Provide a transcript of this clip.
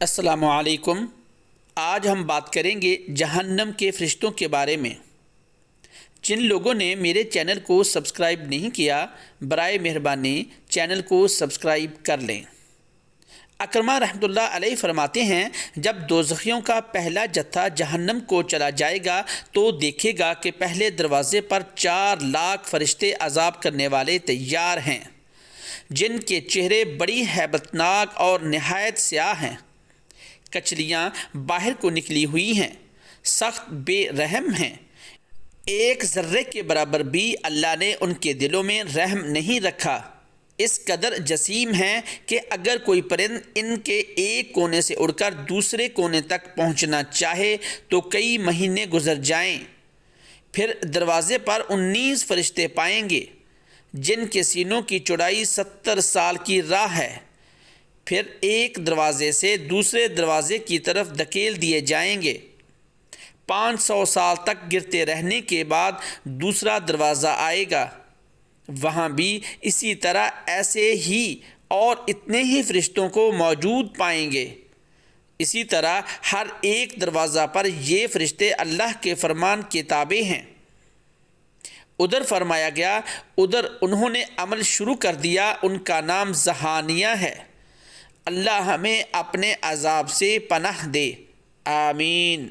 السلام علیکم۔ آج ہم بات کریں گے جہنم کے فرشتوں کے بارے میں۔ جن لوگوں نے میرے چینل کو سبسکرائب نہیں کیا، برائے مہربانی چینل کو سبسکرائب کر لیں۔ اکرمہ رحمۃ اللہ علیہ فرماتے ہیں، جب دوزخیوں کا پہلا جتھا جہنم کو چلا جائے گا تو دیکھے گا کہ پہلے دروازے پر 4,00,000 فرشتے عذاب کرنے والے تیار ہیں، جن کے چہرے بڑی ہیبتناک اور نہایت سیاہ ہیں۔ کچلیاں باہر کو نکلی ہوئی ہیں، سخت بے رحم ہیں، ایک ذرے کے برابر بھی اللہ نے ان کے دلوں میں رحم نہیں رکھا۔ اس قدر جسیم ہیں کہ اگر کوئی پرند ان کے ایک کونے سے اڑ کر دوسرے کونے تک پہنچنا چاہے تو کئی مہینے گزر جائیں۔ پھر دروازے پر 19 فرشتے پائیں گے، جن کے سینوں کی چوڑائی 70 سال کی راہ ہے۔ پھر ایک دروازے سے دوسرے دروازے کی طرف دھکیل دیے جائیں گے۔ 500 سال تک گرتے رہنے کے بعد دوسرا دروازہ آئے گا، وہاں بھی اسی طرح ایسے ہی اور اتنے ہی فرشتوں کو موجود پائیں گے۔ اسی طرح ہر ایک دروازہ پر یہ فرشتے اللہ کے فرمان کے تابع ہیں۔ ادھر فرمایا گیا، ادھر انہوں نے عمل شروع کر دیا، ان کا نام ذہانیہ ہے۔ اللہ ہمیں اپنے عذاب سے پناہ دے، آمین۔